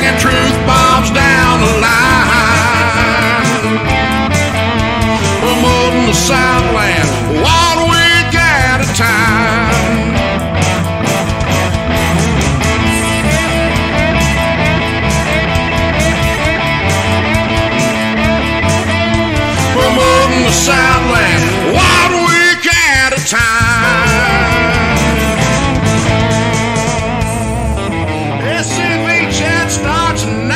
and truth bombs down the line. Promoting the Southland 1 week at a time. Promoting the Southland 1 week at a time. SCV chat starts now.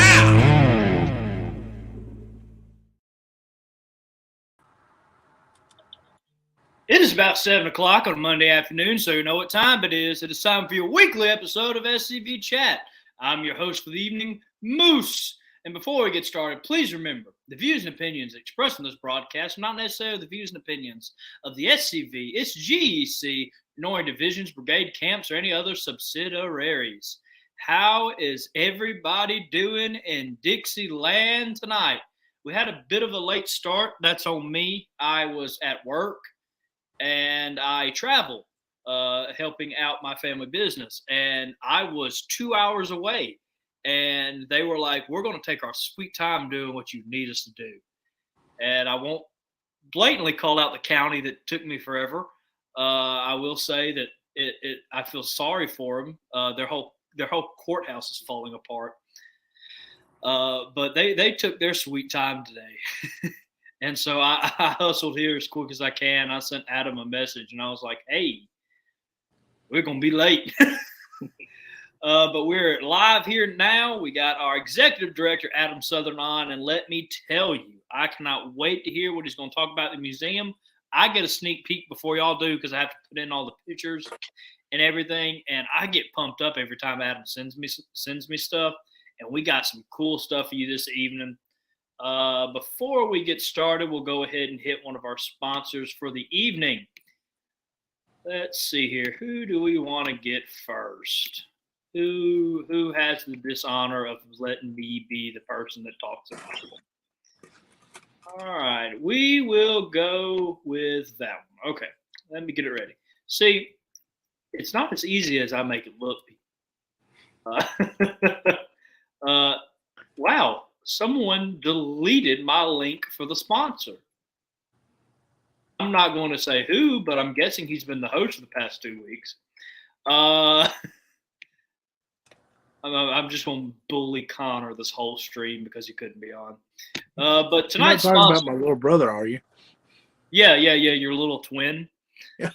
It is about 7 o'clock on a Monday afternoon, so you know what time it is. It is time for your weekly episode of SCV Chat. I'm your host for the evening, Moose. And before we get started, please remember, the views and opinions expressed in this broadcast are not necessarily the views and opinions of the SCV, its GEC, nor divisions, brigade, camps, or any other subsidiaries. How is everybody doing in Dixieland tonight? We had a bit of a late start. That's on me. I was at work. And I travel, helping out my family business. And I was 2 hours away. And they were like, we're going to take our sweet time doing what you need us to do. And I won't blatantly call out the county that took me forever. I will say that I feel sorry for them. Their whole courthouse is falling apart. But they took their sweet time today. And so I hustled here as quick as I can. I sent Adam a message, and I was like, hey, we're going to be late. But we're live here now. We got our executive director, Adam Southern, on. And let me tell you, I cannot wait to hear what he's going to talk about in the museum. I get a sneak peek before y'all do because I have to put in all the pictures and everything. And I get pumped up every time Adam sends me stuff. And we got some cool stuff for you this evening. Before we get started, we'll go ahead and hit one of our sponsors for the evening. Let's see here. Who do we want to get first? Who has the dishonor of letting me be the person that talks about it? All right. We will go with that one. Okay. Let me get it ready. See, it's not as easy as I make it look. Wow. Someone deleted my link for the sponsor. I'm not going to say who, but I'm guessing he's been the host for the past 2 weeks. I'm just going to bully Connor this whole stream because he couldn't be on. But tonight's You're not talking about my little brother, are you? Yeah, your little twin. Yeah.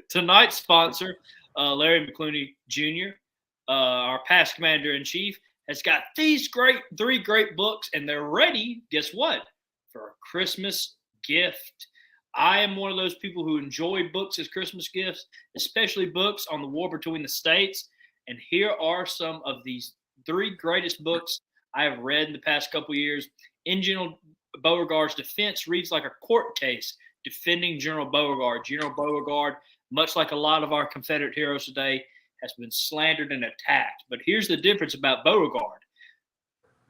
Tonight's sponsor, Larry McClooney Jr., our past commander-in-chief, has got these three great books, and they're ready, guess what, for a Christmas gift. I am one of those people who enjoy books as Christmas gifts, especially books on the war between the states. And here are some of these 3 greatest books I have read in the past couple of years. In General Beauregard's defense reads like a court case defending General Beauregard. General Beauregard, much like a lot of our Confederate heroes today, has been slandered and attacked. But here's the difference about Beauregard.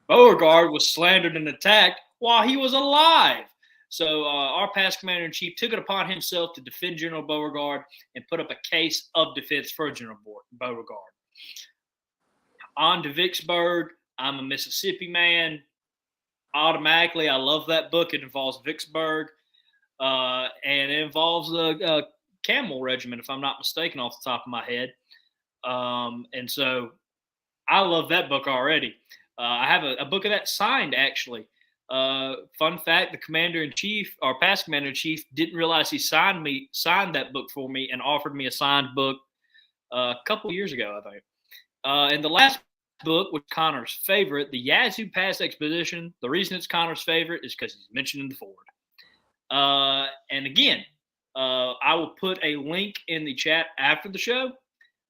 Beauregard was slandered and attacked while he was alive. So our past commander-in-chief took it upon himself to defend General Beauregard and put up a case of defense for General Beauregard. On to Vicksburg. I'm a Mississippi man. Automatically, I love that book. It involves Vicksburg, and it involves the Camel Regiment, if I'm not mistaken, off the top of my head. And so I love that book already. I have a book of that signed, actually. Fun fact, the commander-in-chief, our past commander-in-chief, didn't realize he signed that book for me and offered me a signed book a couple years ago, I think. And the last book was Connor's favorite, the Yazoo Pass Expedition. The reason it's Connor's favorite is because he's mentioned in the forward. And again, I will put a link in the chat after the show.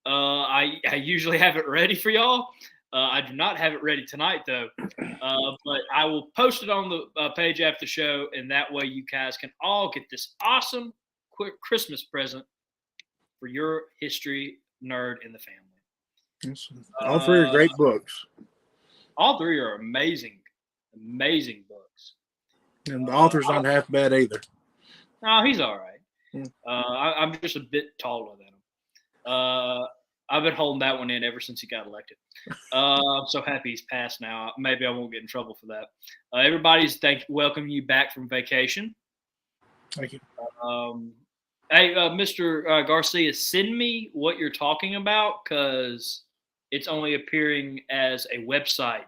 I usually have it ready for y'all. I do not have it ready tonight, though. But I will post it on the page after the show, and that way you guys can all get this awesome quick Christmas present for your history nerd in the family. Yes. All 3 are great books. All 3 are amazing books. And the author's not half bad either. No, he's all right. I'm just a bit taller than him. I've been holding that one in ever since he got elected. I'm so happy he's passed now. Maybe I won't get in trouble for that. Everybody's welcome you back from vacation. Thank you. Hey, Mr. Garcia, send me what you're talking about because it's only appearing as a website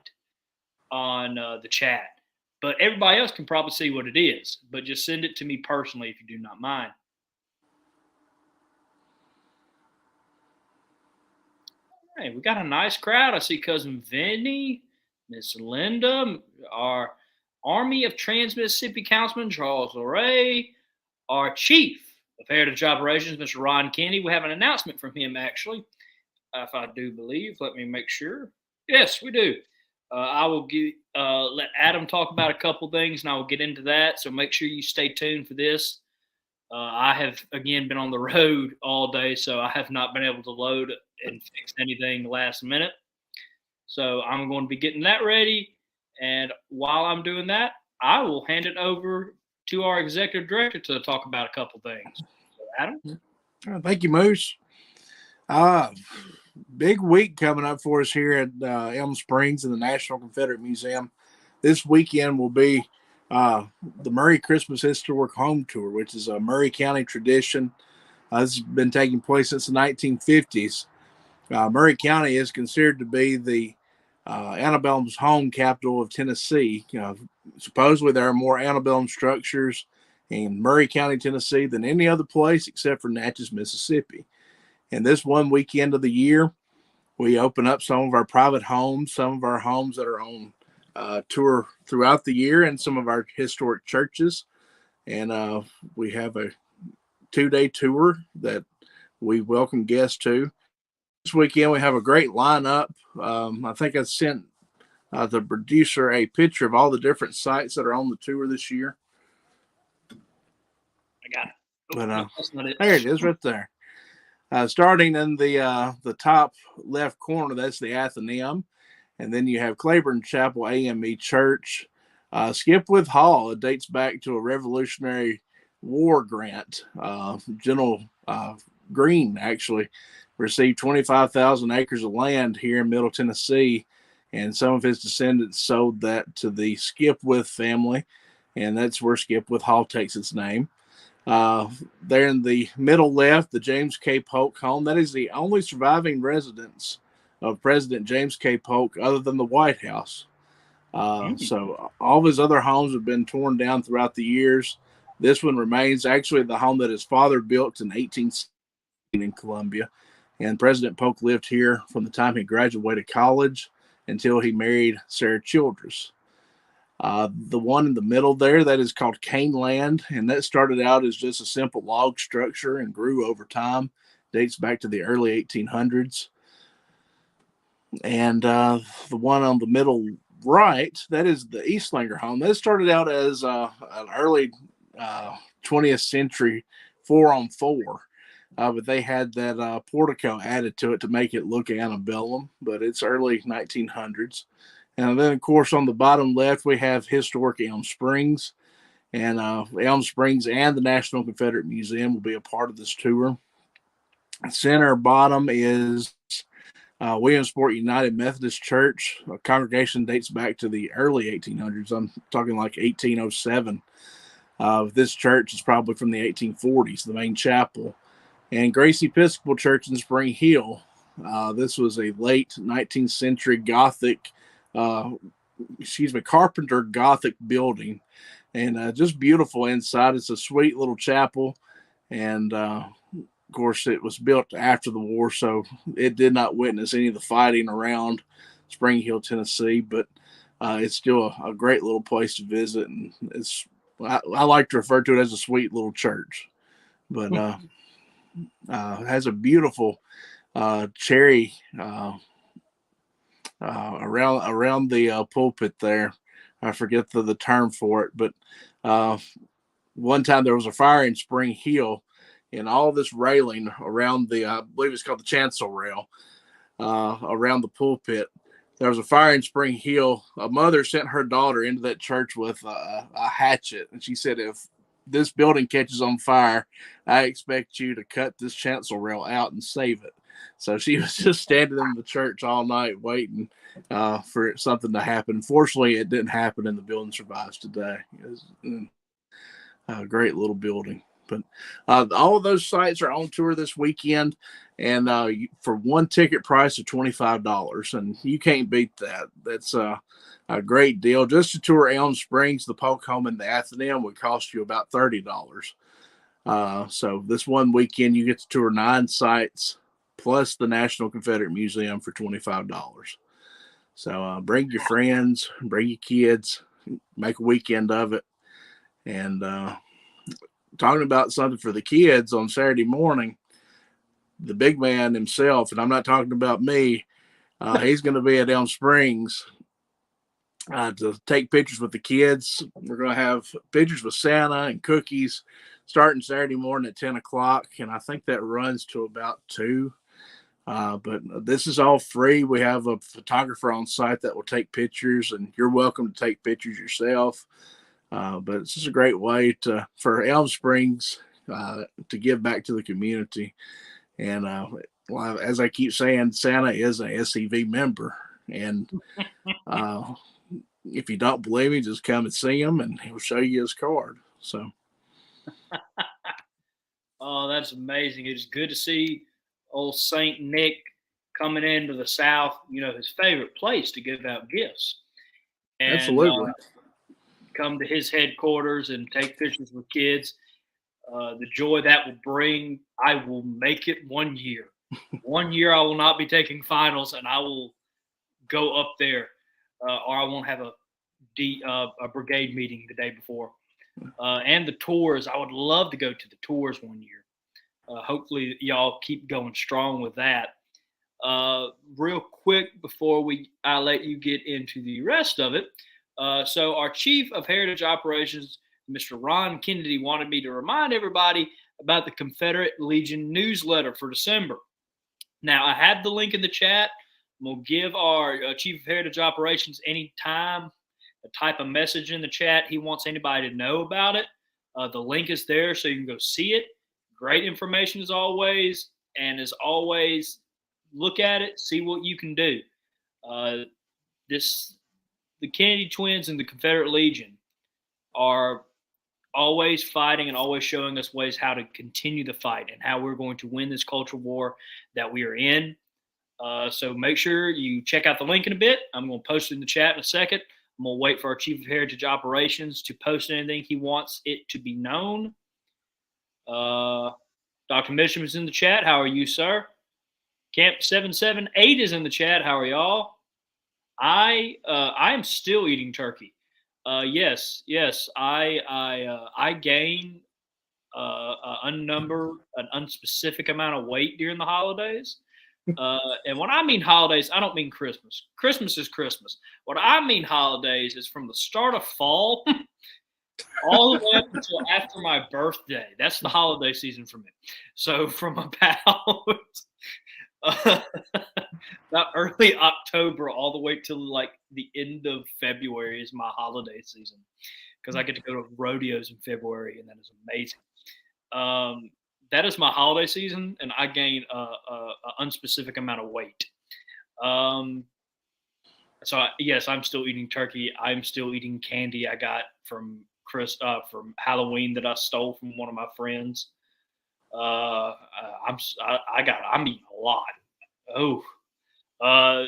on the chat. But everybody else can probably see what it is. But just send it to me personally if you do not mind. Hey, we got a nice crowd. I see Cousin Vinny, Miss Linda, our Army of Trans-Mississippi Councilman Charles Ray, our Chief of Heritage Operations, Mr. Ron Kennedy. We have an announcement from him, actually, if I do believe. Let me make sure. Yes, we do. I will let Adam talk about a couple things, and I will get into that. So make sure you stay tuned for this. I have, again, been on the road all day, so I have not been able to load and fix anything last minute. So I'm going to be getting that ready. And while I'm doing that, I will hand it over to our executive director to talk about a couple things. So, Adam? Thank you, Moose. Big week coming up for us here at Elm Springs in the National Confederate Museum. This weekend will be the Murray Christmas Historic Home Tour, which is a Murray County tradition. This has been taking place since the 1950s. Murray County is considered to be the antebellum's home capital of Tennessee. Supposedly there are more antebellum structures in Murray County, Tennessee than any other place except for Natchez, Mississippi. And this one weekend of the year, we open up some of our private homes, some of our homes that are on tour throughout the year, and some of our historic churches. And we have a 2-day tour that we welcome guests to. This weekend we have a great lineup. I think I sent the producer a picture of all the different sites that are on the tour this year. I got it. But that's not it. There it is, right there. Starting in the top left corner, that's the Athenaeum, and then you have Claiborne Chapel AME Church. Skipwith Hall, it dates back to a Revolutionary War grant. General Greene actually received 25,000 acres of land here in Middle Tennessee, and some of his descendants sold that to the Skipwith family, and that's where Skipwith Hall takes its name. There in the middle left, the James K. Polk home. That is the only surviving residence of President James K. Polk other than the White House. So all of his other homes have been torn down throughout the years. This one remains actually the home that his father built in 1816 in Columbia. And President Polk lived here from the time he graduated college until he married Sarah Childress. The one in the middle there, that is called Cane Land, and that started out as just a simple log structure and grew over time. Dates back to the early 1800s. And the one on the middle right, that is the Eastlanger home. That started out as an early 20th century 4-on-4. But they had that portico added to it to make it look antebellum, but it's early 1900s. And then, of course, on the bottom left, we have historic Elm Springs. And Elm Springs and the National Confederate Museum will be a part of this tour. Center bottom is Williamsport United Methodist Church. A congregation dates back to the early 1800s. I'm talking like 1807. This church is probably from the 1840s, the main chapel. And Grace Episcopal Church in Spring Hill. This was a late 19th century Gothic carpenter Gothic building, and just beautiful inside. It's a sweet little chapel, and of course it was built after the war, so it did not witness any of the fighting around Spring Hill, Tennessee, but it's still a great little place to visit, and I like to refer to it as a sweet little church. But has a beautiful cherry around the pulpit there. I forget the term for it, but one time there was a fire in Spring Hill, and all this railing around I believe it's called the chancel rail, around the pulpit. There was a fire in Spring Hill. A mother sent her daughter into that church with a hatchet, and she said, if this building catches on fire, I expect you to cut this chancel rail out and save it. So she was just standing in the church all night waiting for something to happen. Fortunately, it didn't happen, and the building survives today. It was a great little building. But all of those sites are on tour this weekend, and for one ticket price of $25, and you can't beat that. That's a great deal. Just to tour Elm Springs, the Polk Home, and the Athenaeum would cost you about $30. So this one weekend, you get to tour 9 sites plus the National Confederate Museum for $25. So bring your friends, bring your kids, make a weekend of it, and talking about something for the kids on Saturday morning, the big man himself, and I'm not talking about me, he's going to be at Elm Springs to take pictures with the kids. We're going to have pictures with Santa and cookies starting Saturday morning at 10 o'clock, and I think that runs to about 2. But this is all free. We have a photographer on site that will take pictures, and you're welcome to take pictures yourself. But it's just a great way for Elm Springs to give back to the community. And as I keep saying, Santa is a SCV member. And if you don't believe me, just come and see him, and he'll show you his card. So. Oh, that's amazing. It's good to see old Saint Nick coming into the South, his favorite place to give out gifts. And, absolutely. Come to his headquarters and take pictures with kids. The joy that will bring, I will make it one year. One year I will not be taking finals, and I will go up there, or I won't have a brigade meeting the day before. And the tours, I would love to go to the tours one year. Hopefully y'all keep going strong with that. Real quick before I let you get into the rest of it. So our Chief of Heritage Operations, Mr. Ron Kennedy, wanted me to remind everybody about the Confederate Legion newsletter for December. Now, I have the link in the chat. We'll give our Chief of Heritage Operations any time to type a message in the chat he wants anybody to know about it. The link is there so you can go see it. Great information as always. And as always, look at it, see what you can do. The Kennedy twins and the Confederate Legion are always fighting and always showing us ways how to continue the fight and how we're going to win this culture war that we are in. So make sure you check out the link in a bit. I'm going to post it in the chat in a second. I'm going to wait for our Chief of Heritage Operations to post anything he wants it to be known. Dr. Mitchum is in the chat. How are you, sir? Camp 778 is in the chat. How are y'all? I am still eating turkey. Yes. I gain an unspecific amount of weight during the holidays. And when I mean holidays, I don't mean Christmas. Christmas is Christmas. What I mean holidays is from the start of fall all the way up until after my birthday. That's the holiday season for me. So from about about early October all the way till like the end of February is my holiday season, because I get to go to rodeos in February, and that is amazing. That is my holiday season, and I gain a unspecific amount of weight. Yes, I'm still eating turkey. I'm still eating candy I got from Halloween that I stole from one of my friends. I'm eating a lot. Oh,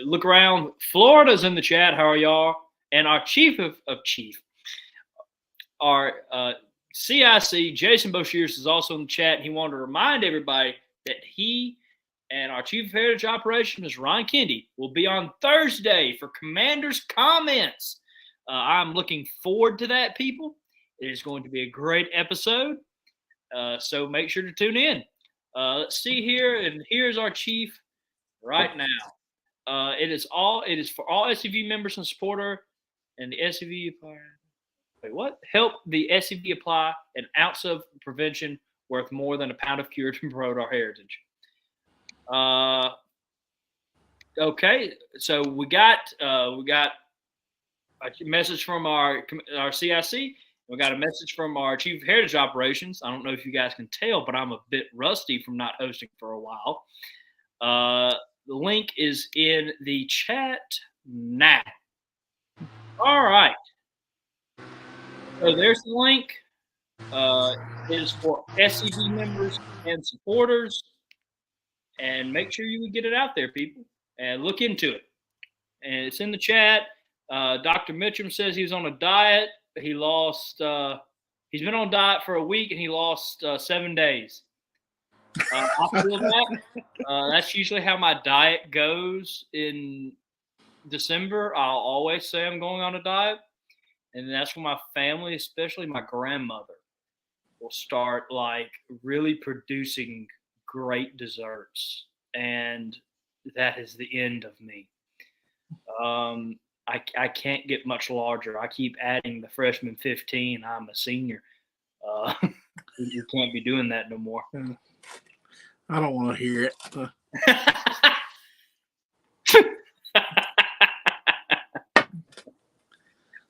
look around. Florida's in the chat. How are y'all? And our our CIC, Jason Boshears, is also in the chat. And he wanted to remind everybody that he and our Chief of Heritage Operations, Ron Kennedy, will be on Thursday for Commander's Comments. I'm looking forward to that, people. It is going to be a great episode. So make sure to tune in. Let's see here. And here's our chief right now. It is for all SCV members and supporter and the SCV help the SCV apply an ounce of prevention worth more than a pound of cure to promote our heritage. Okay, so we got a message from our CIC. We got a message from our Chief of Heritage Operations. I don't know if you guys can tell, but I'm a bit rusty from not hosting for a while. The link is in the chat now. All right. So there's the link. It is for SCV members and supporters. And make sure you get it out there, people, and look into it. And it's in the chat. Dr. Mitchum says he was on a diet. He lost. He's been on a diet for a week, and he lost 7 days. I feel that. That's usually how my diet goes in December. I'll always say I'm going on a diet, and that's when my family, especially my grandmother, will start like really producing great desserts, and that is the end of me. I can't get much larger. I keep adding the freshman 15. I'm a senior. You can't be doing that no more. I don't want to hear it.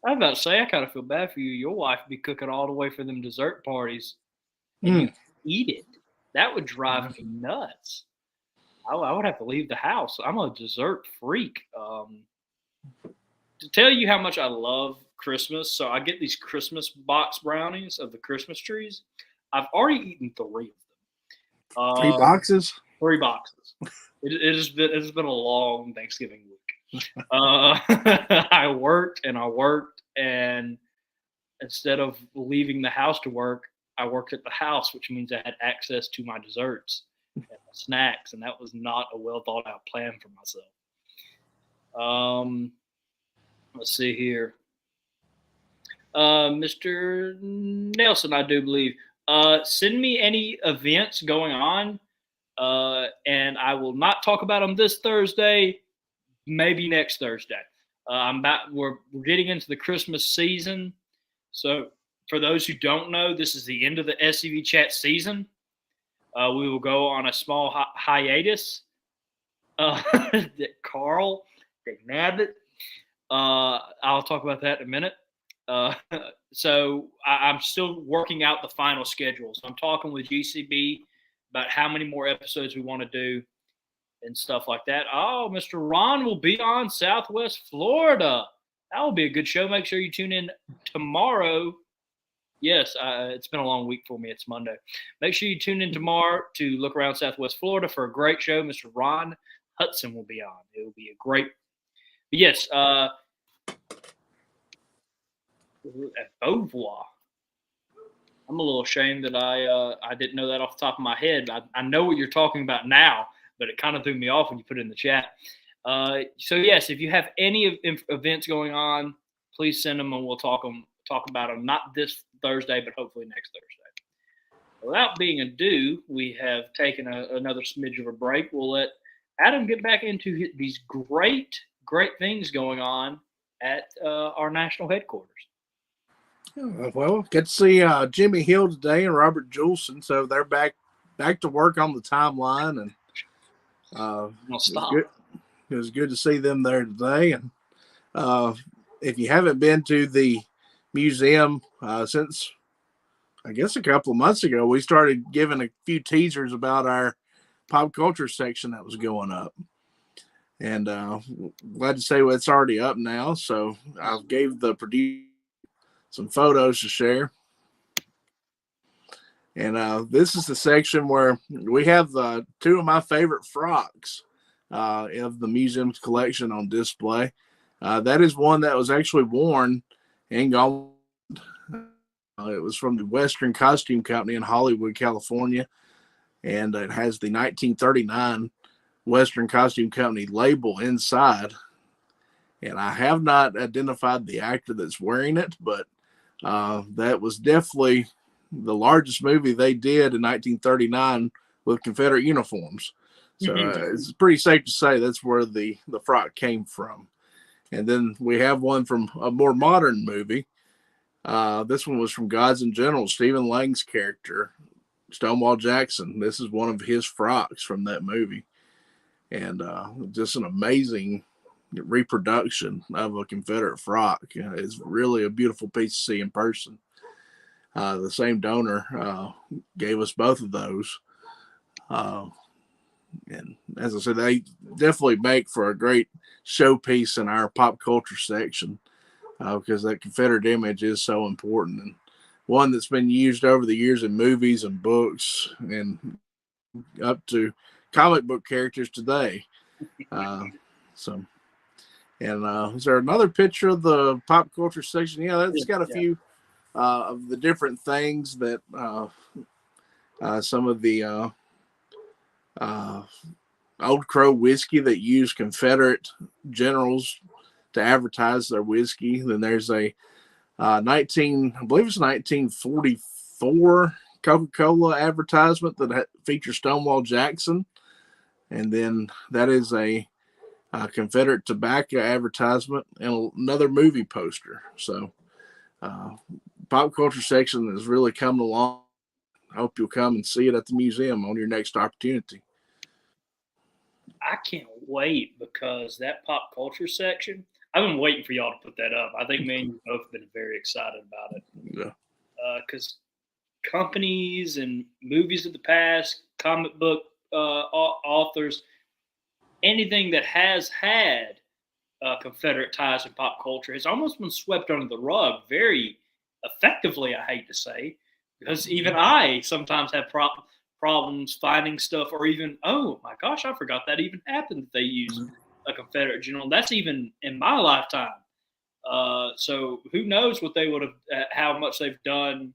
I was about to say, I kind of feel bad for you. Your wife would be cooking all the way for them dessert parties. And you eat it. That would drive me nuts. I would have to leave the house. I'm a dessert freak. To tell you how much I love Christmas, so I get these Christmas box brownies of the Christmas trees. I've already eaten 3 of them. 3 boxes? 3 boxes. It has been a long Thanksgiving week. I worked, and instead of leaving the house to work, I worked at the house, which means I had access to my desserts and my snacks, and that was not a well thought out plan for myself. Let's see here. Mr. Nelson, I do believe. Send me any events going on, and I will not talk about them this Thursday, maybe next Thursday. We're getting into the Christmas season. So for those who don't know, this is the end of the SCV chat season. We will go on a small hiatus. Carl, nabbit. I'll talk about that in a minute. So I'm still working out the final schedules. I'm talking with GCB about how many more episodes we want to do and stuff like that. Oh, Mr. Ron will be on Southwest Florida. That will be a good show. Make sure you tune in tomorrow. Yes, it's been a long week for me. It's Monday. Make sure you tune in tomorrow to look around Southwest Florida for a great show. Mr. Ron Hudson will be on. It will be a great. But yes, at Beauvoir. I'm a little ashamed that I didn't know that off the top of my head. I know what you're talking about now, but it kind of threw me off when you put it in the chat. So yes, if you have any events going on, please send them and we'll talk about them. Not this Thursday, but hopefully next Thursday. Without being ado, we have taken another smidge of a break. We'll let Adam get back into these great things going on at our national headquarters. Well, get to see Jimmy Hill today and Robert Julson, so they're back to work on the timeline, and it was good to see them there today. And if you haven't been to the museum since, I guess, a couple of months ago, we started giving a few teasers about our pop culture section that was going up. And glad to say it's already up now. So I gave the producer some photos to share. And this is the section where we have 2 of my favorite frocks of the museum's collection on display. That is one that was actually worn and gone. It was from the Western Costume Company in Hollywood, California. And it has the 1939 Western Costume Company label inside. And I have not identified the actor that's wearing it, but that was definitely the largest movie they did in 1939 with Confederate uniforms. So it's pretty safe to say that's where the frock came from. And then we have one from a more modern movie. This one was from Gods and Generals, Stephen Lang's character, Stonewall Jackson. This is one of his frocks from that movie. And just an amazing reproduction of a Confederate frock. It's really a beautiful piece to see in person. The same donor gave us both of those. And as I said, they definitely make for a great showpiece in our pop culture section because that Confederate image is so important and one that's been used over the years in movies and books and up to comic book characters today. So, and is there another picture of the pop culture section? Yeah, that's got a few of the different things that some of the Old Crow whiskey that used Confederate generals to advertise their whiskey. Then there's a I believe it's 1944 Coca-Cola advertisement that features Stonewall Jackson. And then that is a Confederate tobacco advertisement and another movie poster. So pop culture section has really come along. I hope you'll come and see it at the museum on your next opportunity. I can't wait because that pop culture section, I've been waiting for y'all to put that up. I think me and you both have been very excited about it. Yeah. Because companies and movies of the past, comic book authors, anything that has had Confederate ties in pop culture has almost been swept under the rug very effectively, I hate to say, because even I sometimes have problems finding stuff or even, oh my gosh, I forgot that even happened that they used a Confederate general. That's even in my lifetime. So who knows what they would have, how much they've done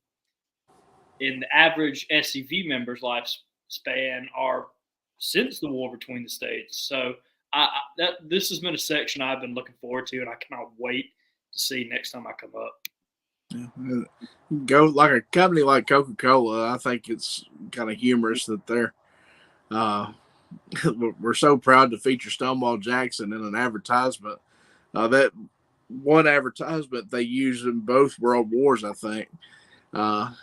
in the average SCV member's lifespan or since the war between the states. So this has been a section I've been looking forward to, and I cannot wait to see next time I come up. Yeah. Go like a company like Coca-Cola. I think it's kind of humorous that they're we're so proud to feature Stonewall Jackson in an advertisement. That one advertisement they used in both world wars, I think. And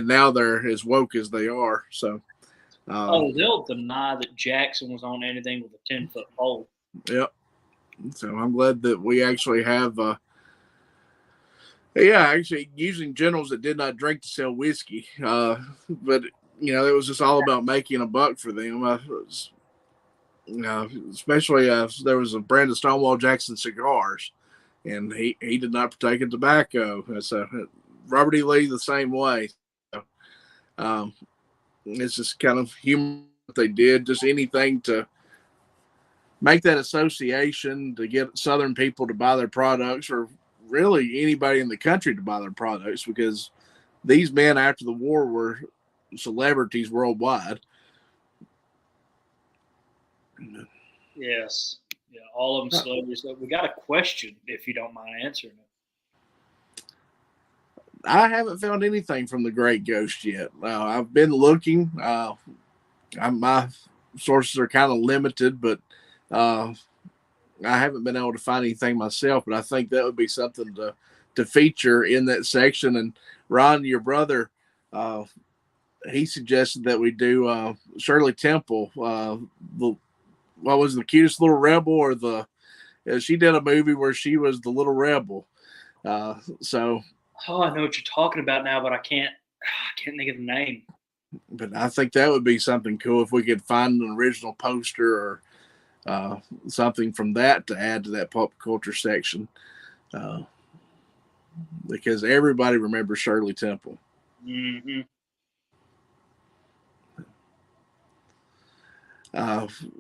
now they're as woke as they are. So they'll deny that Jackson was on anything with a 10-foot pole. Yep. So I'm glad that we actually have actually using generals that did not drink to sell whiskey. But it was just all about making a buck for them. Especially there was a brand of Stonewall Jackson cigars, and he did not partake in tobacco. So Robert E. Lee the same way. So, it's just kind of humor what they did, just anything to make that association to get Southern people to buy their products, or really anybody in the country to buy their products, because these men after the war were celebrities worldwide. Yes. Yeah, all of them celebrities. We got a question, if you don't mind answering it. I haven't found anything from the Great Ghost yet. I've been looking. My sources are kind of limited, but I haven't been able to find anything myself. But I think that would be something to feature in that section. And Ron, your brother, he suggested that we do Shirley Temple. What was the cutest little rebel, or she did a movie where she was the little rebel. So. Oh, I know what you're talking about now, but I can't think of the name. But I think that would be something cool if we could find an original poster or something from that to add to that pop culture section, because everybody remembers Shirley Temple. Mm-hmm.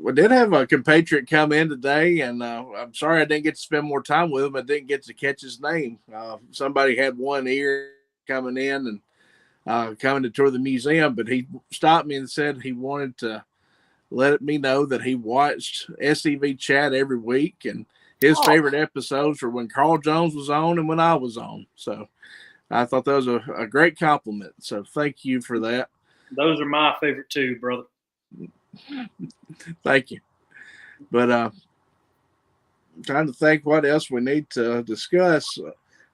We did have a compatriot come in today, and I'm sorry I didn't get to spend more time with him. I didn't get to catch his name. Somebody had one ear coming in and coming to tour the museum, but he stopped me and said he wanted to let me know that he watched SCV Chat every week, and his favorite episodes were when Carl Jones was on and when I was on. So I thought that was a great compliment. So thank you for that. Those are my favorite too, brother. Thank you. But I'm trying to think what else we need to discuss.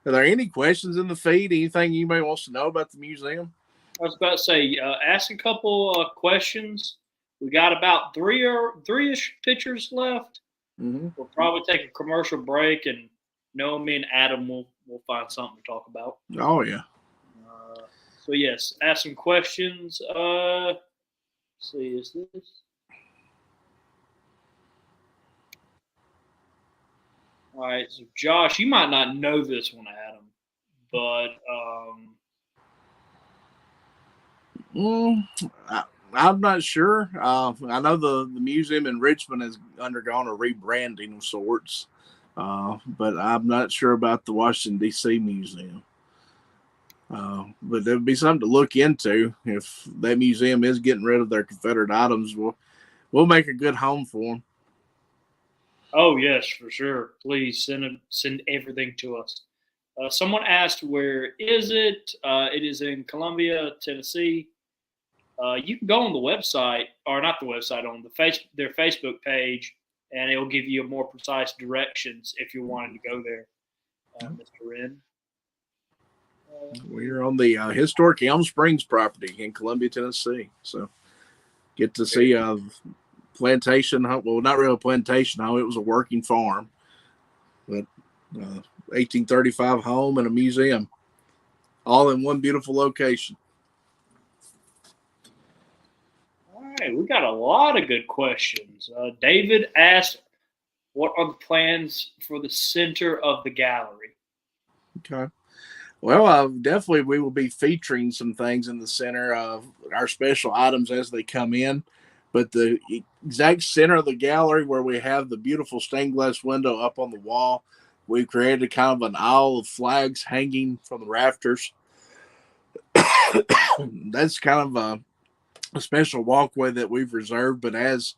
Are there any questions in the feed? Anything anybody wants to know about the museum? I was about to say, ask a couple questions. We got about three-ish pictures left. Mm-hmm. We'll probably take a commercial break, and me and Adam will find something to talk about. Oh yeah. So yes, ask some questions. see, is this? All right, so Josh, you might not know this one, Adam, but I'm not sure. I know the museum in Richmond has undergone a rebranding of sorts, but I'm not sure about the Washington, D.C. museum. But it would be something to look into. If that museum is getting rid of their Confederate items, we'll make a good home for them. oh yes, for sure. Please send everything to us. Someone asked, "Where is it?" It is in Columbia, Tennessee. You can go on the website, or not the website, on their Facebook page, and it'll give you more precise directions if you wanted to go there, Mr. Wren. We're on the historic Elm Springs property in Columbia, Tennessee. So get to see a plantation. Well, not really a plantation home. It was a working farm, but 1835 home and a museum, all in one beautiful location. All right, we got a lot of good questions. David asked, "What are the plans for the center of the gallery?" Okay. Well, definitely we will be featuring some things in the center of our special items as they come in. But the exact center of the gallery where we have the beautiful stained glass window up on the wall, we've created kind of an aisle of flags hanging from the rafters. That's kind of a special walkway that we've reserved. But as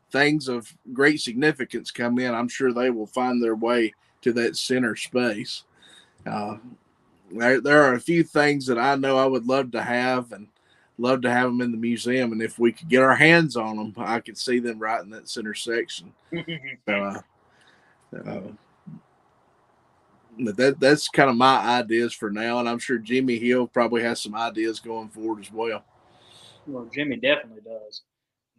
things of great significance come in, I'm sure they will find their way to that center space. There are a few things that I know I would love to have and love to have them in the museum. And if we could get our hands on them, I could see them right in that center section. So, that's kind of my ideas for now. And I'm sure Jimmy Hill probably has some ideas going forward as well. Well, Jimmy definitely does.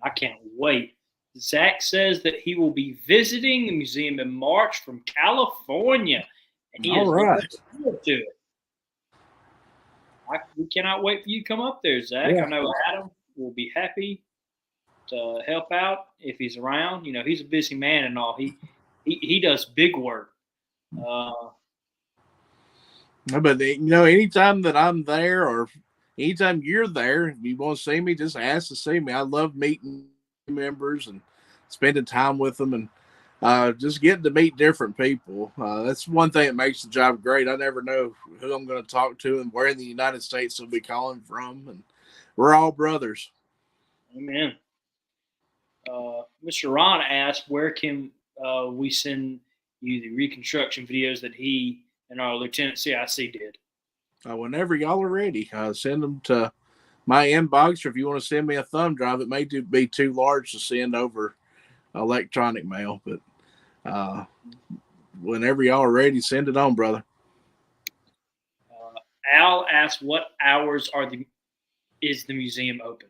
I can't wait. Zach says that he will be visiting the museum in March from California, and he is looking forward to it. We cannot wait for you to come up there, Zach. Yeah. I know Adam will be happy to help out if he's around. You know, he's a busy man and all. He does big work. But anytime that I'm there or anytime you're there, if you want to see me, just ask to see me. I love meeting members and spending time with them and just getting to meet different people. That's one thing that makes the job great. I never know who I'm going to talk to and where in the United States they'll be calling from. And we're all brothers. Amen. Mr. Ron asked, where can we send you the reconstruction videos that he and our Lieutenant CIC did? Whenever y'all are ready, send them to my inbox, or if you want to send me a thumb drive, it may be too large to send over electronic mail, but whenever y'all are ready, send it on, brother. Al asked, what hours is the museum open?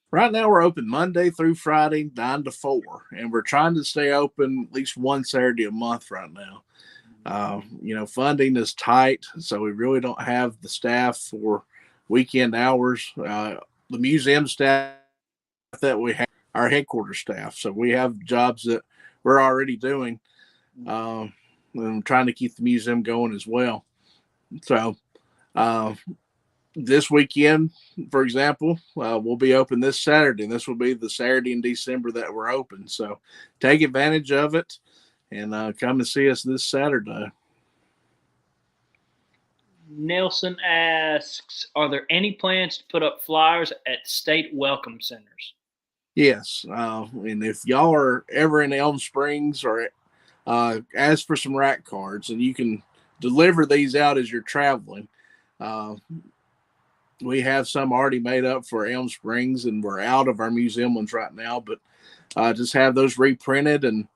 Right now we're open Monday through Friday, 9 to 4, and we're trying to stay open at least one Saturday a month right now. Funding is tight, so we really don't have the staff for weekend hours. The museum staff that we have, our headquarters staff, so we have jobs that we're already doing, and trying to keep the museum going as well. So this weekend, for example, we'll be open this Saturday, and this will be the Saturday in December that we're open. So take advantage of it and come and see us this Saturday. Nelson asks, are there any plans to put up flyers at state welcome centers? Yes. And if y'all are ever in Elm Springs, or ask for some rack cards, and you can deliver these out as you're traveling. We have some already made up for Elm Springs, and we're out of our museum ones right now, but just have those reprinted and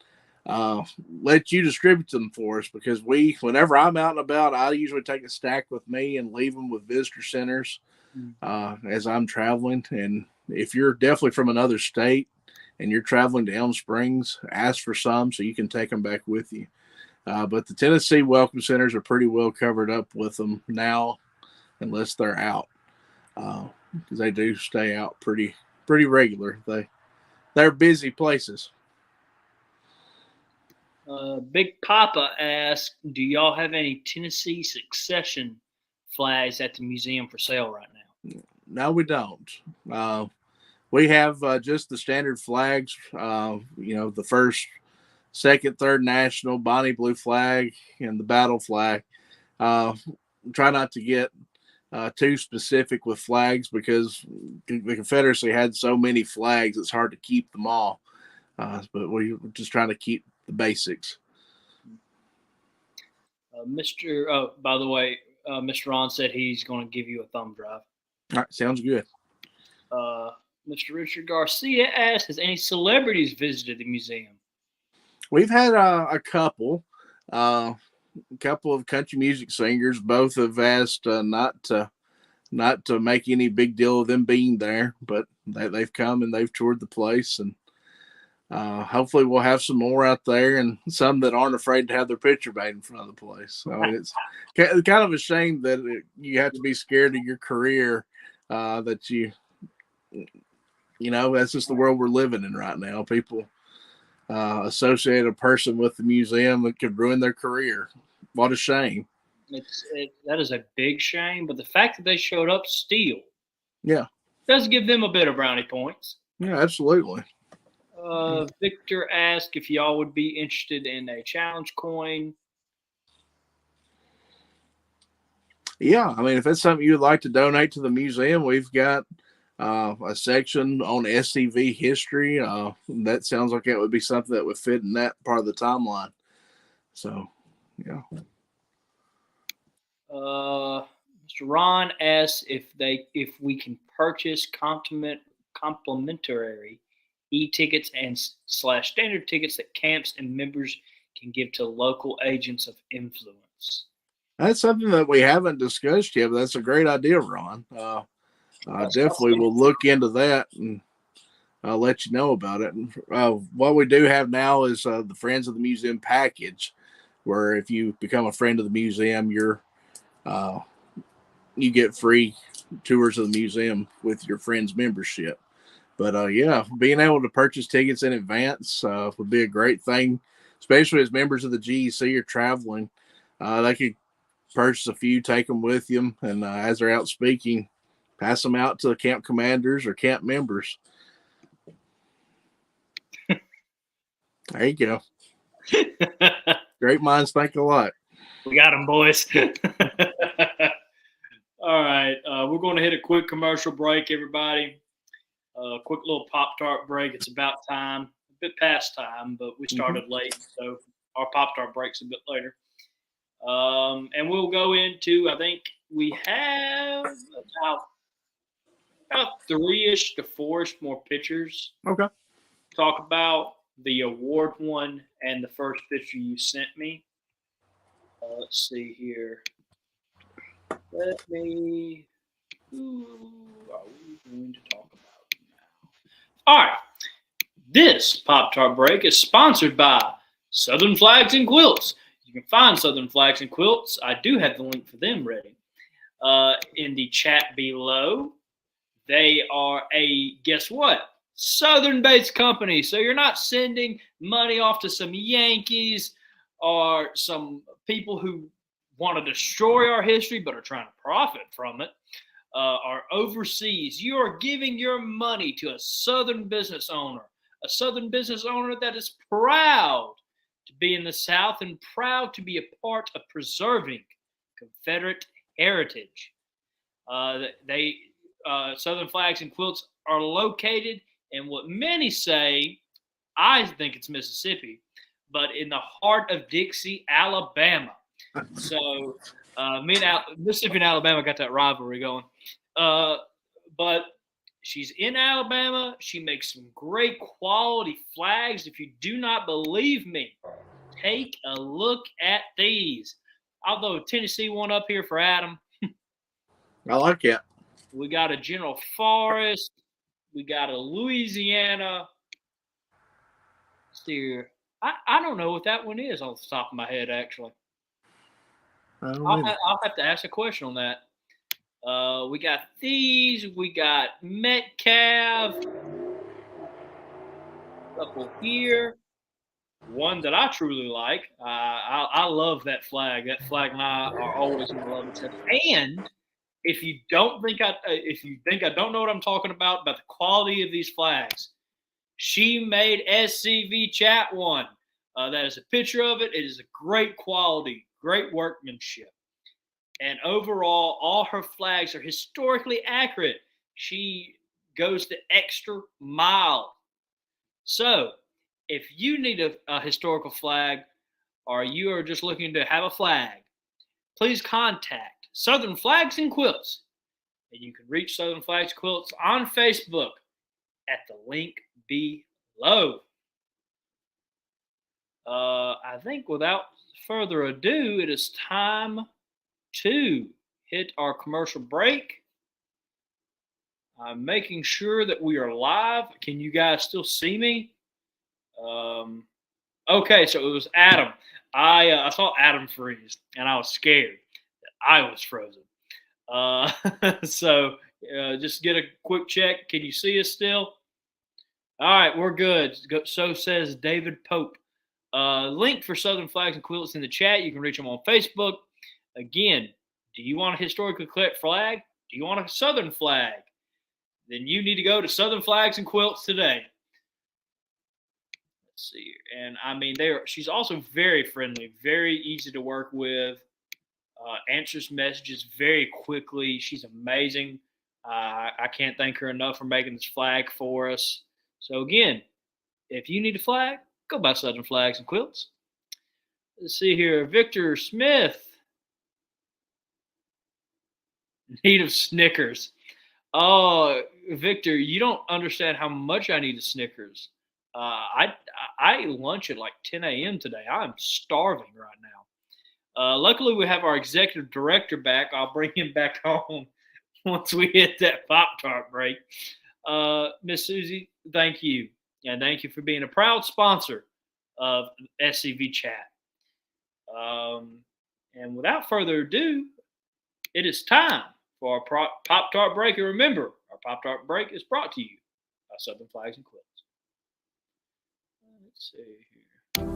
let you distribute them for us, because whenever I'm out and about, I usually take a stack with me and leave them with visitor centers as I'm traveling. And if you're definitely from another state and you're traveling to Elm Springs, ask for some so you can take them back with you. But the Tennessee welcome centers are pretty well covered up with them now, unless they're out, because they do stay out pretty pretty regular. They're busy places. Big Papa asks, do y'all have any Tennessee succession flags at the museum for sale right now? No, we don't. We have just the standard flags, the first, second, third national, Bonnie Blue flag, and the battle flag. Try not to get too specific with flags because the Confederacy had so many flags, it's hard to keep them all. But we're just trying to keep the basics. By the way, Mr. Ron said he's going to give you a thumb drive. All right, sounds good. Mr. Richard Garcia asks, has any celebrities visited the museum? We've had a couple of country music singers. Both have asked not to make any big deal of them being there, but they've come and they've toured the place, and hopefully we'll have some more out there, and some that aren't afraid to have their picture made in front of the place. I mean, it's kind of a shame that you have to be scared of your career, that that's just the world we're living in right now. People associate a person with the museum that could ruin their career. What a shame. That is a big shame, but the fact that they showed up still, does give them a bit of brownie points. Yeah, absolutely. Victor asked if y'all would be interested in a challenge coin. Yeah, I mean, if it's something you'd like to donate to the museum, we've got a section on SCV history. That sounds like it would be something that would fit in that part of the timeline. So, yeah. Mr. Ron asks if we can purchase complimentary e-tickets and / standard tickets that camps and members can give to local agents of influence. That's something that we haven't discussed yet, but that's a great idea, Ron. Definitely will look into that, and I'll let you know about it. What we do have now is the Friends of the Museum package, where if you become a friend of the museum, you get free tours of the museum with your friend's membership. But being able to purchase tickets in advance would be a great thing, especially as members of the GEC are traveling. They could purchase a few, take them with you, and as they're out speaking, pass them out to camp commanders or camp members. There you go. Great minds think alike. We got them, boys. All right. We're going to hit a quick commercial break, everybody. Quick little Pop-Tart break. It's about time. A bit past time, but we started late, so our Pop-Tart break's a bit later. And we'll go into, I think we have about 3-ish to 4-ish more pictures. Okay. Talk about the award one and the first picture you sent me. Let's see here. Who are we going to talk about now? All right. This Pop-Tart break is sponsored by Southern Flags and Quilts. You can find Southern Flags and Quilts. I do have the link for them ready in the chat below. They are guess what? Southern-based company. So you're not sending money off to some Yankees or some people who want to destroy our history but are trying to profit from it, or overseas. You are giving your money to a Southern business owner that is proud to be in the South and proud to be a part of preserving Confederate heritage. Southern Flags and Quilts are located in what many say, I think it's Mississippi, but in the heart of Dixie, Alabama. So Mississippi and Alabama got that rivalry going. But she's in Alabama. She makes some great quality flags. If you do not believe me, take a look at these. I'll throw a Tennessee one up here for Adam. I like it. We got a General Forest. We got a Louisiana. Let's see here. I don't know what that one is off the top of my head, actually. I'll have to ask a question on that. We got these. We got Metcalf. Couple here. One that I truly like. I love that flag. That flag and I are always going to love each other. And if you think I don't know what I'm talking about the quality of these flags, she made SCV chat one. That is a picture of it. It is a great quality, great workmanship. And overall, all her flags are historically accurate. She goes the extra mile. So, if you need a historical flag or you are just looking to have a flag, please contact Southern Flags and Quilts. And you can reach Southern Flags Quilts on Facebook at the link below. I think without further ado, it is time to hit our commercial break. I'm making sure that we are live. Can you guys still see me? Okay, so it was Adam. I saw Adam freeze, and I was scared that I was frozen. So just get a quick check. Can you see us still? All right, we're good. So says David Pope. Link for Southern Flags and Quilts in the chat. You can reach them on Facebook. Again, do you want a historically correct flag? Do you want a Southern flag? Then you need to go to Southern Flags and Quilts today. Let's see. And I mean, she's also very friendly, very easy to work with, answers messages very quickly. She's amazing. I can't thank her enough for making this flag for us. So again, if you need a flag, go by Southern Flags and Quilts. Let's see here. Victor Smith. Need of Snickers. Oh, Victor, you don't understand how much I need a Snickers. I lunch at like 10 a.m. today. I'm starving right now. Luckily, we have our executive director back. I'll bring him back on once we hit that Pop-Tart break. Miss Susie, thank you. And thank you for being a proud sponsor of SCV Chat. And without further ado, it is time for our Pop-Tart break. And remember, our Pop-Tart break is brought to you by Southern Flags and Quilts. Let's see here.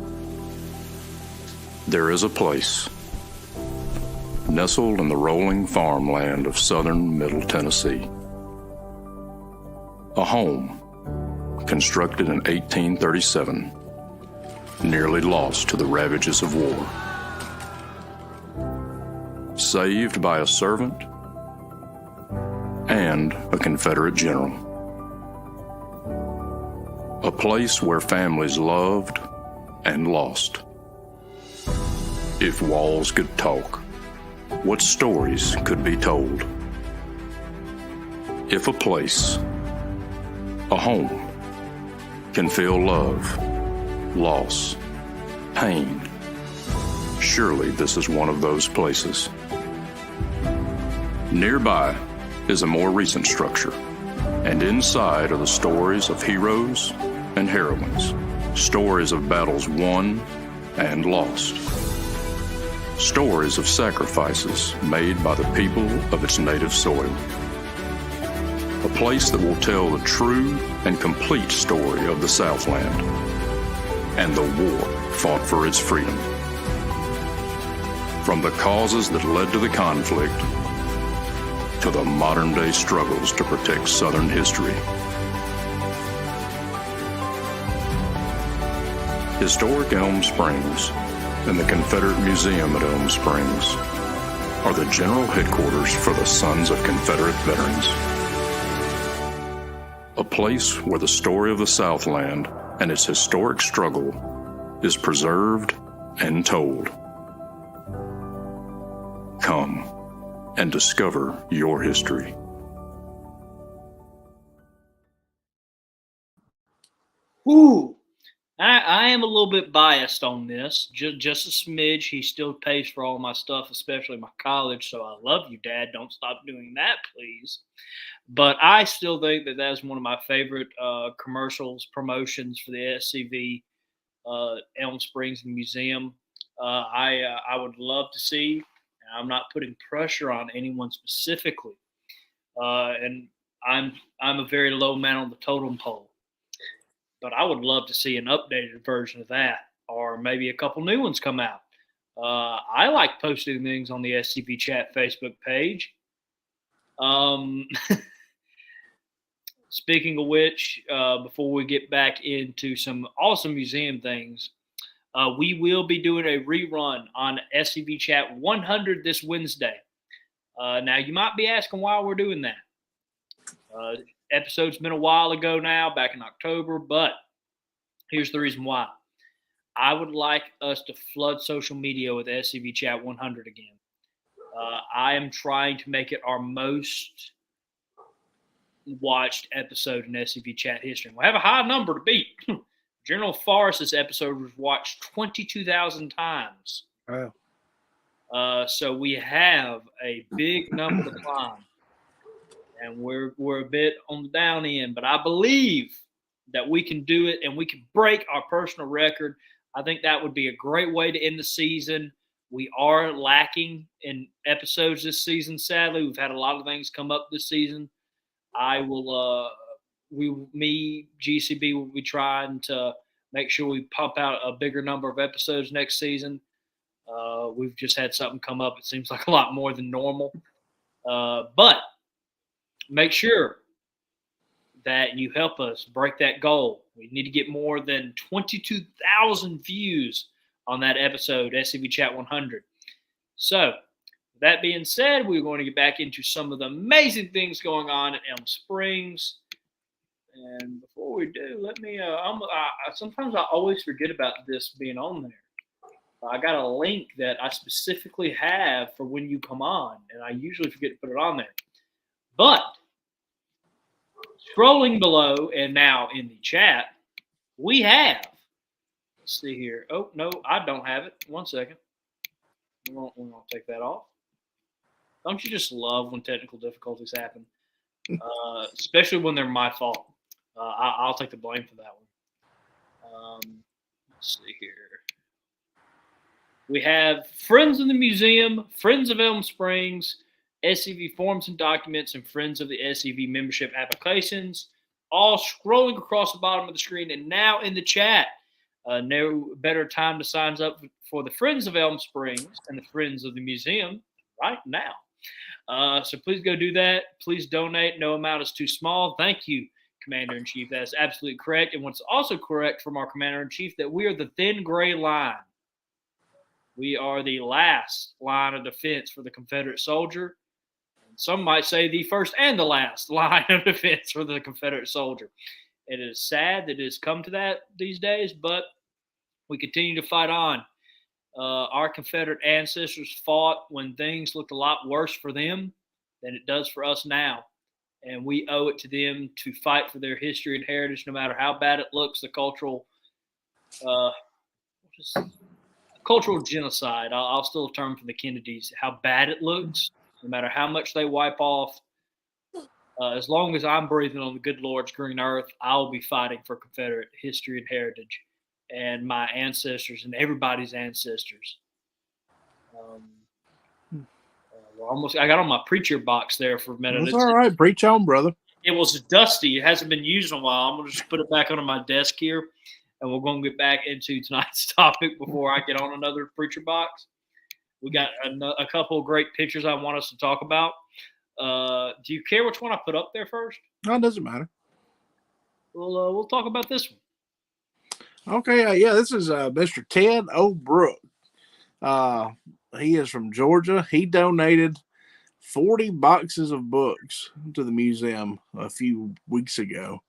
There is a place nestled in the rolling farmland of southern Middle Tennessee. A home constructed in 1837, nearly lost to the ravages of war. Saved by a servant and a Confederate general. A place where families loved and lost. If walls could talk, what stories could be told? If a place, a home, can feel love, loss, pain, surely this is one of those places. Nearby is a more recent structure, and inside are the stories of heroes and heroines, stories of battles won and lost, stories of sacrifices made by the people of its native soil. A place that will tell the true and complete story of the Southland and the war fought for its freedom. From the causes that led to the conflict to the modern-day struggles to protect Southern history. Historic Elm Springs and the Confederate Museum at Elm Springs are the general headquarters for the Sons of Confederate Veterans. A place where the story of the Southland and its historic struggle is preserved and told. Come and discover your history. Ooh, I am a little bit biased on this, just a smidge. He still pays for all my stuff, especially my college, so I love you, Dad. Don't stop doing that, please. But I still think that is one of my favorite promotions for the SCV Elm Springs Museum. I would love to see, and I'm not putting pressure on anyone specifically. And I'm a very low man on the totem pole. But I would love to see an updated version of that, or maybe a couple new ones come out. I like posting things on the SCV Chat Facebook page. Speaking of which, before we get back into some awesome museum things, we will be doing a rerun on SCV Chat 100 this Wednesday. Now, you might be asking why we're doing that. Episode's been a while ago now, back in October, but here's the reason why. I would like us to flood social media with SCV Chat 100 again. I am trying to make it our most watched episode in SCV Chat history. We have a high number to beat. General Forrest's episode was watched 22,000 times. Wow. So we have a big number to climb. And we're a bit on the down end, but I believe that we can do it and we can break our personal record. I think that would be a great way to end the season. We are lacking in episodes this season, sadly. We've had a lot of things come up this season. GCB will be trying to make sure we pump out a bigger number of episodes next season. We've just had something come up. It seems like a lot more than normal. But make sure that you help us break that goal. We need to get more than 22,000 views on that episode, SCV Chat 100. So, with that being said, we're going to get back into some of the amazing things going on at Elm Springs. And before we do, let me, sometimes I always forget about this being on there. I got a link that I specifically have for when you come on, and I usually forget to put it on there. But scrolling below and now in the chat, we have, let's see here. Oh, no, I don't have it. 1 second. We're going to take that off. Don't you just love when technical difficulties happen? Especially when they're my fault. I'll take the blame for that one. Let's see here. We have Friends of the Museum, Friends of Elm Springs, SCV forms and documents, and Friends of the SCV membership applications, all scrolling across the bottom of the screen and now in the chat. No better time to sign up for the Friends of Elm Springs and the Friends of the Museum right now. So please go do that. Please donate. No amount is too small. Thank you, Commander-in-Chief. That's absolutely correct. And what's also correct from our Commander-in-Chief, that we are the thin gray line. We are the last line of defense for the Confederate soldier. Some might say the first and the last line of defense for the Confederate soldier. It is sad that it has come to that these days, but we continue to fight on. Our Confederate ancestors fought when things looked a lot worse for them than it does for us now. And we owe it to them to fight for their history and heritage, no matter how bad it looks. The cultural genocide, I'll steal a term from the Kennedys, how bad it looks. No matter how much they wipe off, as long as I'm breathing on the good Lord's green earth, I'll be fighting for Confederate history and heritage and my ancestors and everybody's ancestors. I got on my preacher box there for a minute. It's all right. Preach on, brother. It was dusty. It hasn't been used in a while. I'm going to just put it back under my desk here, and we're going to get back into tonight's topic before I get on another preacher box. We got a couple of great pictures I want us to talk about. Do you care which one I put up there first? No, it doesn't matter. We'll talk about this one. Okay, yeah, this is Mr. Ted O'Brook. He is from Georgia. He donated 40 boxes of books to the museum a few weeks ago.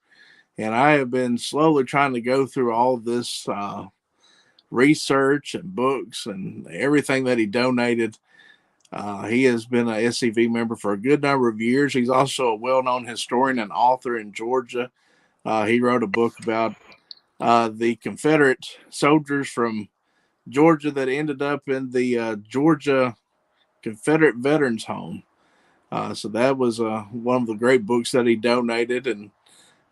And I have been slowly trying to go through all of this research and books and everything that he donated. He has been a SCV member for a good number of years. He's also a well-known historian and author in Georgia. He wrote a book about the Confederate soldiers from Georgia that ended up in the Georgia Confederate Veterans Home. So that was one of the great books that he donated, and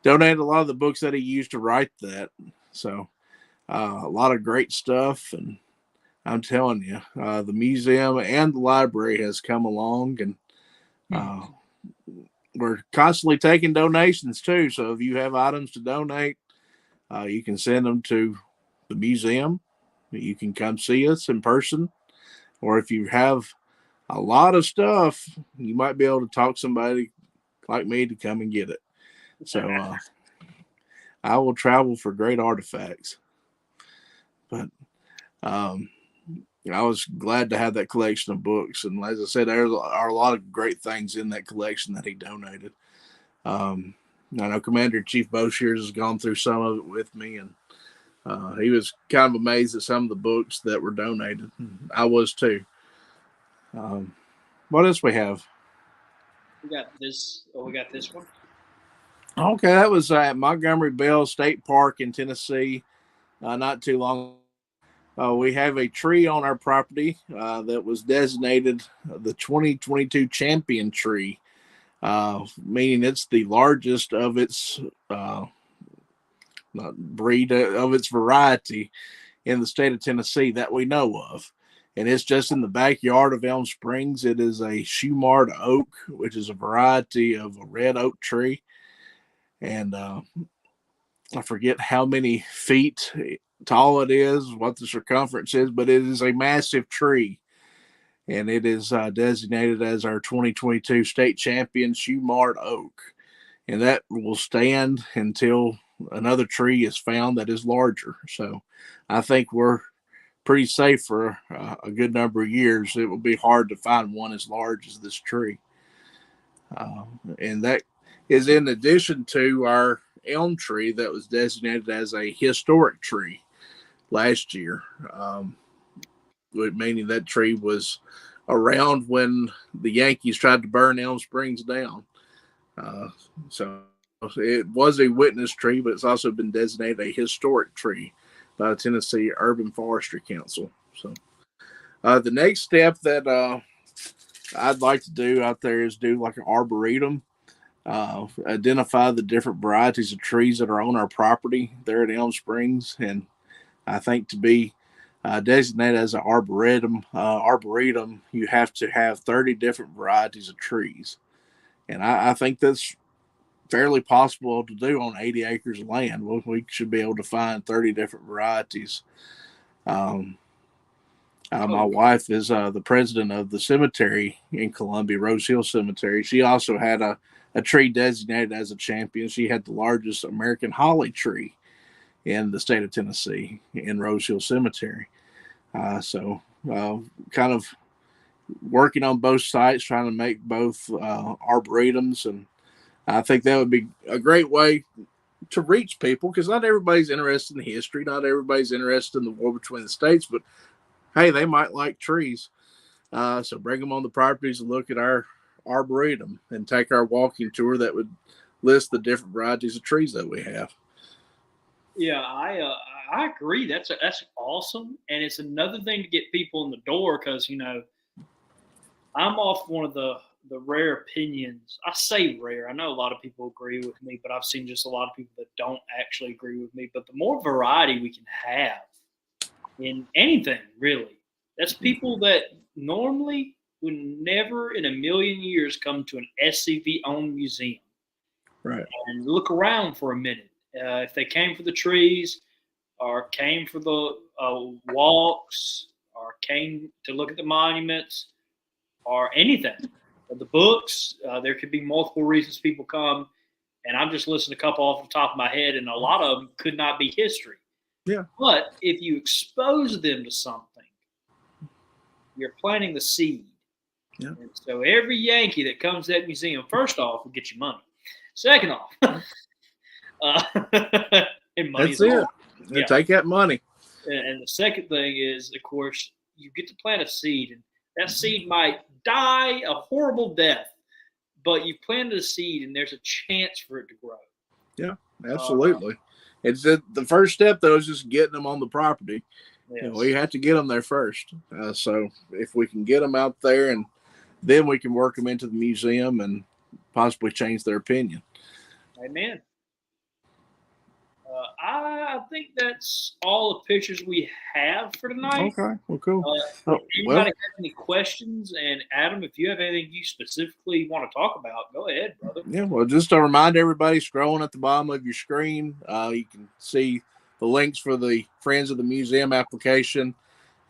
donated a lot of the books that he used to write that. So a lot of great stuff, and I'm telling you, the museum and the library has come along, and we're constantly taking donations too. So if you have items to donate, you can send them to the museum. You can come see us in person, or if you have a lot of stuff, you might be able to talk somebody like me to come and get it. So I will travel for great artifacts. But I was glad to have that collection of books. And as I said, there are a lot of great things in that collection that he donated. I know Commander-in-Chief Boshears has gone through some of it with me, and he was kind of amazed at some of the books that were donated. I was too. What else we have? We got this. Oh, we got this one. Okay, that was at Montgomery Bell State Park in Tennessee, not too long. We have a tree on our property that was designated the 2022 champion tree, meaning it's the largest of its breed of its variety in the state of Tennessee that we know of. And it's just in the backyard of Elm Springs. It is a Shumard oak, which is a variety of a red oak tree. And I forget how many feet tall it is, what the circumference is, but it is a massive tree. And it is designated as our 2022 state champion Shumard oak. And that will stand until another tree is found that is larger. So I think we're pretty safe for a good number of years. It will be hard to find one as large as this tree. And that is in addition to our elm tree that was designated as a historic tree last year, meaning that tree was around when the Yankees tried to burn Elm Springs down. So it was a witness tree, but it's also been designated a historic tree by the Tennessee Urban Forestry Council. So the next step that I'd like to do out there is do like an arboretum, identify the different varieties of trees that are on our property there at Elm Springs. And I think to be designated as an arboretum, you have to have 30 different varieties of trees. And I think that's fairly possible to do on 80 acres of land. We should be able to find 30 different varieties. My wife is the president of the cemetery in Columbia, Rose Hill Cemetery. She also had a tree designated as a champion. She had the largest American holly tree in the state of Tennessee in Rose Hill Cemetery. So kind of working on both sites, trying to make both arboretums, and I think that would be a great way to reach people, because not everybody's interested in history. Not everybody's interested in the war between the states, but hey, they might like trees. So bring them on the properties and look at our arboretum and take our walking tour that would list the different varieties of trees that we have. Yeah, I agree. That's awesome, and it's another thing to get people in the door, because I'm off one of the rare opinions. I say rare. I know a lot of people agree with me, but I've seen just a lot of people that don't actually agree with me. But the more variety we can have in anything, really, that's people that normally would never in a million years come to an SCV-owned museum. Right. And look around for a minute. If they came for the trees, or came for the walks, or came to look at the monuments, or anything, the books, there could be multiple reasons people come, and I'm just listing a couple off the top of my head, and a lot of them could not be history. Yeah. But if you expose them to something, you're planting the seed. Yeah. And so every Yankee that comes to that museum, first off, will get you money. Second off, and money. That's it. Yeah. Take that money. And the second thing is, of course, you get to plant a seed, and that seed might die a horrible death, but you planted a seed, and there's a chance for it to grow. Yeah, absolutely. It's the first step, though, is just getting them on the property. Yes. We have to get them there first. So if we can get them out there, and then we can work them into the museum and possibly change their opinion. Amen. I think that's all the pictures we have for tonight. Okay, well, cool. Anybody have any questions? And Adam, if you have anything you specifically want to talk about, go ahead, brother. Yeah, well, just to remind everybody, scrolling at the bottom of your screen, you can see the links for the Friends of the Museum application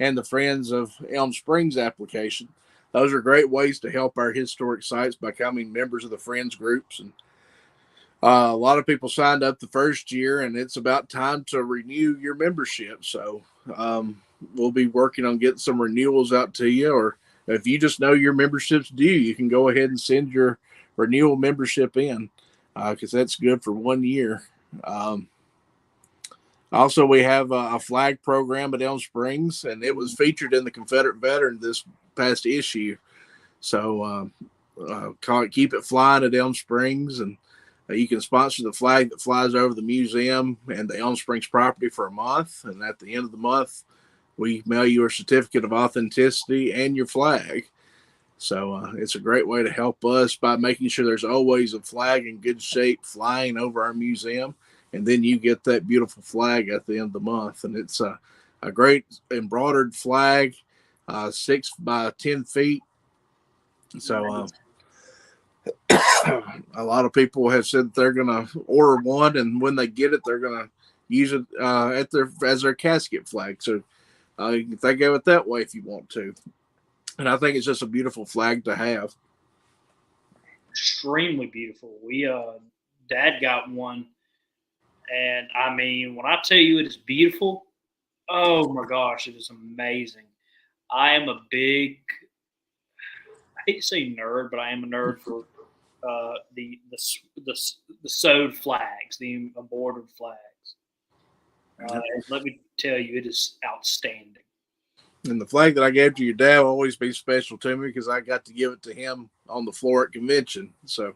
and the Friends of Elm Springs application. Those are great ways to help our historic sites by becoming members of the Friends groups. And a lot of people signed up the first year, and it's about time to renew your membership. So we'll be working on getting some renewals out to you, or if you just know your membership's due, you can go ahead and send your renewal membership in, because that's good for 1 year. Also, we have a flag program at Elm Springs, and it was featured in the Confederate Veteran this past issue. So call it Keep It Flying at Elm Springs, and you can sponsor the flag that flies over the museum and the Elm Springs property for a month. And at the end of the month, we mail you a certificate of authenticity and your flag. So it's a great way to help us by making sure there's always a flag in good shape flying over our museum. And then you get that beautiful flag at the end of the month. And it's a great embroidered flag, 6 by 10 feet. So a lot of people have said they're going to order one, and when they get it, they're going to use it as their casket flag. So you can think of it that way if you want to. And I think it's just a beautiful flag to have. Extremely beautiful. We Dad got one, and I mean, when I tell you it is beautiful, oh my gosh, it is amazing. I am a big, I hate to say nerd, but I am a nerd for the sewed flags, the embroidered flags. And let me tell you, it is outstanding. And the flag that I gave to your dad will always be special to me because I got to give it to him on the floor at convention. So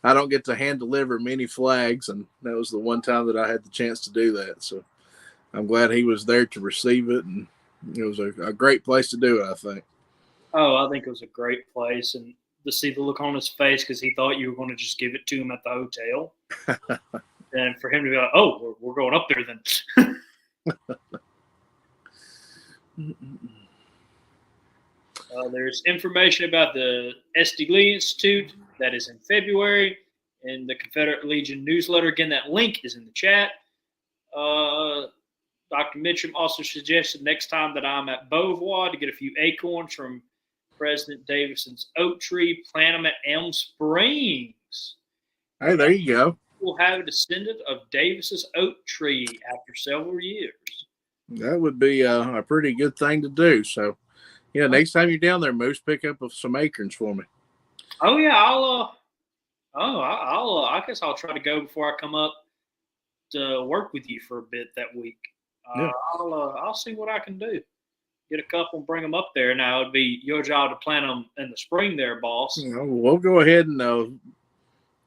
I don't get to hand deliver many flags, and that was the one time that I had the chance to do that. So I'm glad he was there to receive it, and it was a great place to do it, I think. Oh, I think it was a great place, and to see the look on his face because he thought you were going to just give it to him at the hotel. And for him to be like, oh, we're going up there then. There's information about the SD Lee Institute that is in February in the Confederate Legion newsletter. Again, that link is in the chat. Dr. Mitchum also suggested next time that I'm at Beauvoir to get a few acorns from President Davison's oak tree, plant them at Elm Springs. Hey, there you go. We'll have a descendant of Davis's oak tree after several years. That would be a pretty good thing to do. So, yeah, next time you're down there, Moose, pick up some acorns for me. Oh yeah, I guess I'll try to go before I come up to work with you for a bit that week. Yeah. I'll see what I can do. Get a couple and bring them up there. Now it'd be your job to plant them in the spring, there, boss. You know, we'll go ahead and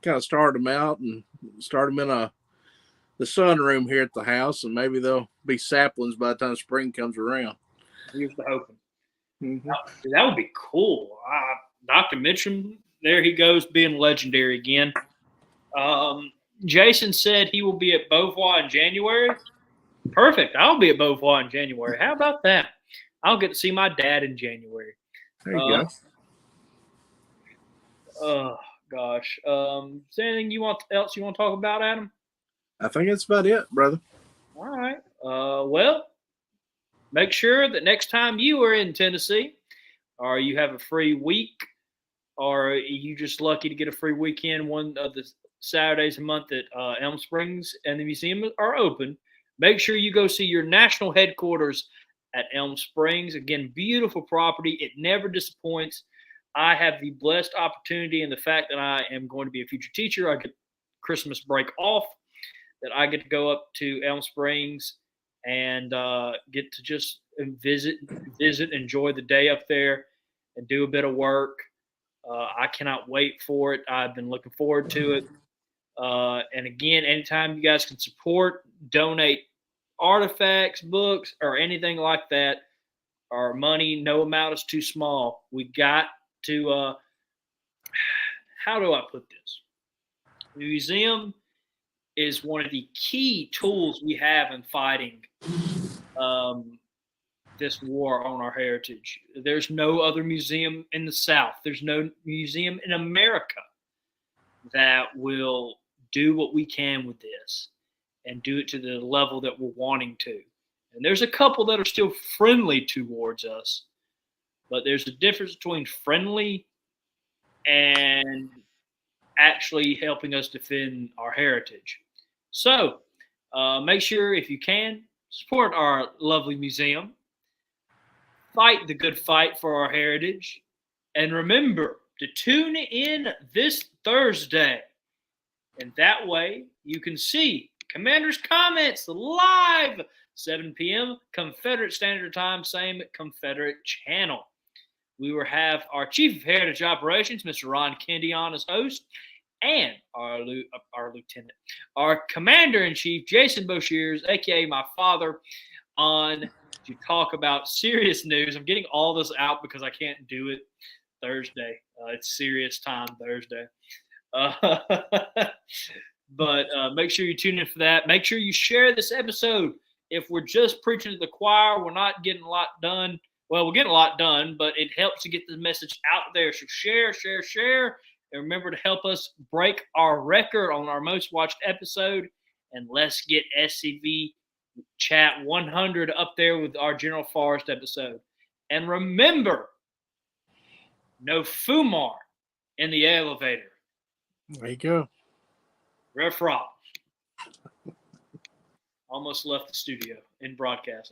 kind of start them out and start them in the sunroom here at the house, and maybe they'll be saplings by the time spring comes around. Here's the hoping. Mm-hmm. That would be cool. Dr. Mitchum, there he goes, being legendary again. Jason said he will be at Beauvoir in January. Perfect. I'll be at Beauvoir in January. How about that? I'll get to see my dad in January. There you go. Oh gosh. Is there anything else you want to talk about, Adam? I think that's about it, brother. All right. Well, make sure that next time you are in Tennessee, or you have a free week, or you just lucky to get a free weekend one of the Saturdays a month that Elm Springs and the museum are open, make sure you go see your national headquarters at Elm Springs. Again, beautiful property. It never disappoints. I have the blessed opportunity and the fact that I am going to be a future teacher. I get Christmas break off, that I get to go up to Elm Springs and get to just visit, enjoy the day up there and do a bit of work. I cannot wait for it. I've been looking forward to it. And again, anytime you guys can support, donate artifacts, books, or anything like that, or money, no amount is too small. We got to, how do I put this? The museum is one of the key tools we have in fighting this war on our heritage. There's no other museum in the South. There's no museum in America that will do what we can with this and do it to the level that we're wanting to. And there's a couple that are still friendly towards us, but there's a difference between friendly and actually helping us defend our heritage. So make sure, if you can, support our lovely museum. Fight the good fight for our heritage. And remember to tune in this Thursday. And that way you can see Commander's Comments live, 7 p.m. Confederate Standard Time, same Confederate channel. We will have our Chief of Heritage Operations, Mr. Ron Kendi, on as host, and our lieutenant, our Commander-in-Chief, Jason Boshears, a.k.a. my father, on to talk about serious news. I'm getting all this out because I can't do it Thursday. It's serious time Thursday. But make sure you tune in for that. Make sure you share this episode. If we're just preaching to the choir, we're not getting a lot done. Well, we're getting a lot done, but it helps to get the message out there. So share. And remember to help us break our record on our most watched episode. And let's get SCV Chat 100 up there with our General Forrest episode. And remember, no Fumar in the elevator. There you go. Ref Rob. Almost left the studio in broadcast.